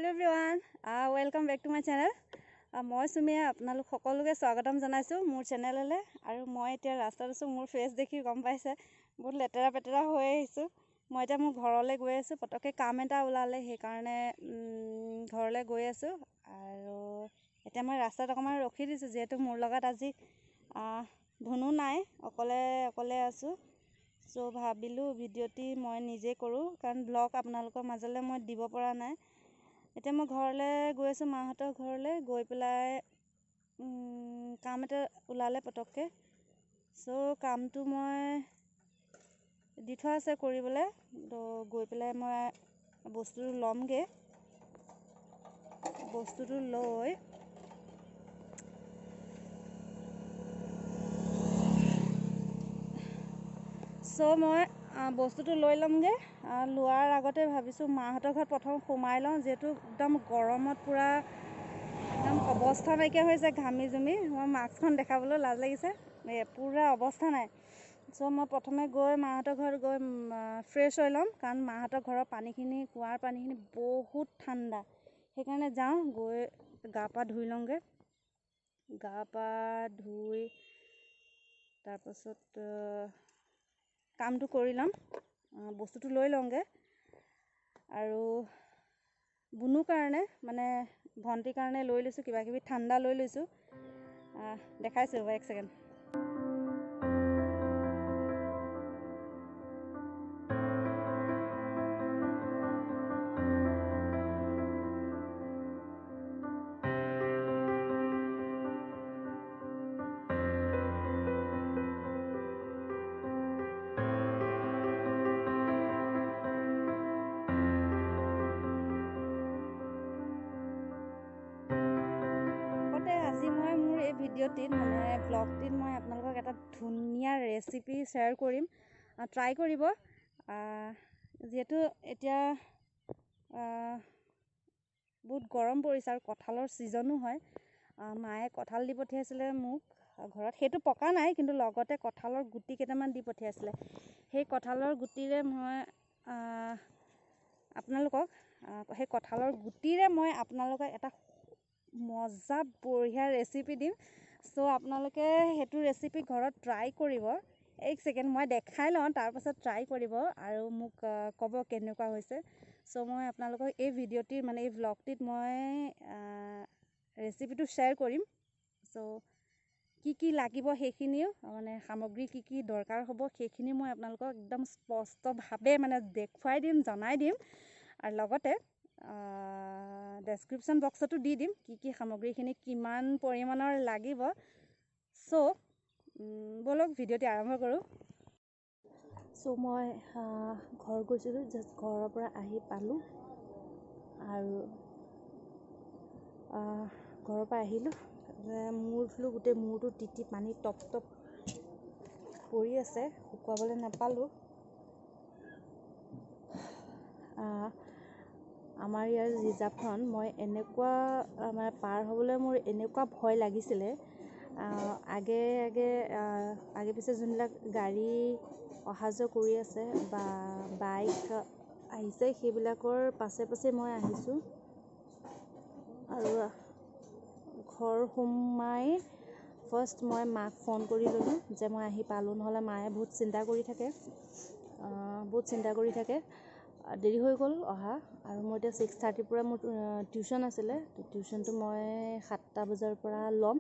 Hello everyone, welcome back to my channel. মই সুমিয়া আপোনালোক সকলোকে স্বাগতম জনাইছো মোৰ চেনেললে আৰু মই এতিয়া ৰাস্তাত আছো মোৰ ফেস দেখি গম পাইছে বহুত লেতেৰা পেটেৰা হৈ আহিছো মই এতিয়া মোৰ ঘৰলৈ গৈ আছো পটকে কাম এটা ওলালে সেই কাৰণে ঘৰলৈ গৈ আছো আৰু এতিয়া মই ৰাস্তাত অকমান ৰখি দিছো যেহেতু মোৰ লগত আজি ধনু নাই অকলে আছো সো ভাবিলো ভিডিওটি মই নিজে কৰো কাৰণ ব্লগ আপোনালোকৰ মাজলে মই দিব পৰা নাই এতিয়া মই ঘৰলৈ গৈ আছো মাহঁতৰ ঘৰলৈ গৈ পেলাই কাম এটা ওলালে পটককে সো কামটো মই দি থোৱা আছে কৰিবলৈ তো গৈ পেলাই মই বস্তুটো লমগে বস্তুটো লৈ সো মই বস্তুটো লৈ লমগে লোৱাৰ আগতে ভাবিছো মাহঁতৰ ঘৰত প্ৰথম সোমাই লওঁ যেহেতু একদম গৰমত পুৰা একদম অৱস্থা নাইকিয়া হৈছে ঘামি জুমি মই মাস্কখন দেখাবলৈ লাজ লাগিছে পুৰা অৱস্থা নাই সো মই প্ৰথমে গৈ মাহঁতৰ ঘৰত গৈ ফ্ৰেছ হৈ ল'ম কাৰণ মাহঁতৰ ঘৰৰ পানীখিনি কুঁৱাৰ পানীখিনি বহুত ঠাণ্ডা সেইকাৰণে যাওঁ গৈ গা পা ধুই লওঁগে গা পা ধুই তাৰপাছত কামটো কৰি ল'ম বস্তুটো লৈ লওঁগে আৰু বুনু কাৰণে মানে ভন্টিৰ কাৰণে লৈ লৈছো কিবা কিবি ঠাণ্ডা লৈ লৈছো দেখাইছো এক সেকেন্ড ভিডিওটিত মানে ব্লগটিত মই আপোনালোকক এটা ধুনীয়া ৰেচিপি শেয়াৰ কৰিম ট্ৰাই কৰিব যেহেতু এতিয়া বহুত গৰম পৰিছে আৰু কঁঠালৰ ছিজনো হয় মায়ে কঁঠাল দি পঠিয়াইছিলে মোক ঘৰত সেইটো পকা নাই কিন্তু লগতে কঁঠালৰ গুটি কেইটামান দি পঠিয়াইছিলে সেই কঁঠালৰ গুটিৰে মই আপোনালোকক সেই কঁঠালৰ গুটিৰে মই আপোনালোকক এটা মজা বঢ়িয়া ৰেচিপি দিম সো আপোনালোকে হেতু ৰেচিপি ঘৰত ট্ৰাই কৰিব এক সেকেন্ড মই দেখাই লওঁ তাৰ পাছত ট্ৰাই কৰিব আৰু মোক ক'ব কেনেকুৱা হৈছে সো মই আপোনালোকক এই ভিডিওটি মানে এই ব্লগটিত মই ৰেচিপিটো শেয়াৰ কৰিম সো কি লাগিব সেইখিনিও মানে সামগ্ৰী কি দৰকাৰ হ'ব সেইখিনি মই আপোনালোকক একদম স্পষ্টভাৱে মানে দেখুৱাই দিম জনাই দিম আৰু লগতে ডেসক্ৰিপশন বক্সতো দি দিম কি সামগ্ৰীখিনি কিমান পৰিমাণৰ লাগিব সো বলক ভিডিওটি আৰম্ভ কৰোঁ সো মই ঘৰ গৈছিলোঁ জাষ্ট ঘৰৰ পৰা আহি পালোঁ আৰু ঘৰৰ পৰা আহিলোঁ মূৰ ধুলোঁ গোটেই মূৰটো তিতি পানী টপ পৰি আছে শুকুৱাবলৈ নাপালোঁ আমাৰ ইয়াৰ ৰিজাৰ্ভখন মই এনেকুৱা মানে পাৰ হ'বলৈ মোৰ এনেকুৱা ভয় লাগিছিলে আগে পিছে যোনবিলাক গাড়ী অহা যোৱা কৰি আছে বা বাইক আহিছে সেইবিলাকৰ পাছে মই আহিছোঁ আৰু ঘৰ সোমাই ফাৰ্ষ্ট মই মাক ফোন কৰি ল'লোঁ যে মই আহি পালোঁ নহ'লে মায়ে বহুত চিন্তা কৰি থাকে দেৰি হৈ গ'ল অহা আৰু মই এতিয়া 6:30 পৰা মোৰ টিউচন আছিলে তো টিউচনটো মই 7টা বজাৰ পৰা ল'ম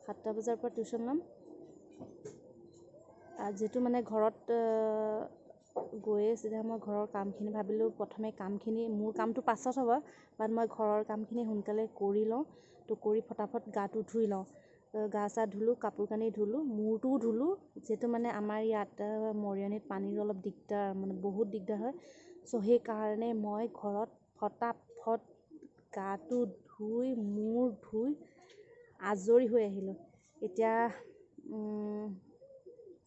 7টা বজাৰ পৰা টিউচন ল'ম যেহেতু মানে ঘৰত গৈয়ে চিধা মই ঘৰৰ কামখিনি ভাবিলোঁ প্ৰথমে কামখিনি মোৰ কামটো পাছত হ'ব বাট মই ঘৰৰ কামখিনি সোনকালে কৰি লওঁ তো কৰি ফটাফট গাটো ধুই লওঁ গা চা ধুলোঁ কাপোৰ কানি ধুলোঁ মূৰটোও ধুলোঁ যেহেতু মানে আমাৰ ইয়াত মৰিয়নিত পানীৰ অলপ দিগদাৰ মানে বহুত দিগদাৰ হয় সো সেইকাৰণে মই ঘৰত ফটাফট গাটো ধুই মূৰ ধুই আজৰি হৈ আহিলোঁ এতিয়া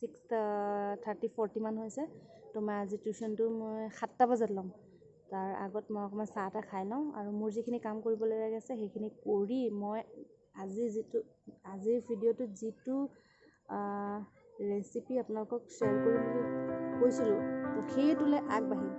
6:30-40 মান হৈছে তো মই আজি টিউচনটো মই 7টা বজাত ল'ম তাৰ আগত মই অকণমান চাহ এটা খাই লওঁ আৰু মোৰ যিখিনি কাম কৰিবলগীয়া আছে সেইখিনি কৰি মই আজিৰ ভিডিঅ'টোত যিটো ৰেচিপি আপোনালোকক শ্বেয়াৰ কৰিম বুলি কৈছিলোঁ তো সেইটোলৈ আগবাঢ়িম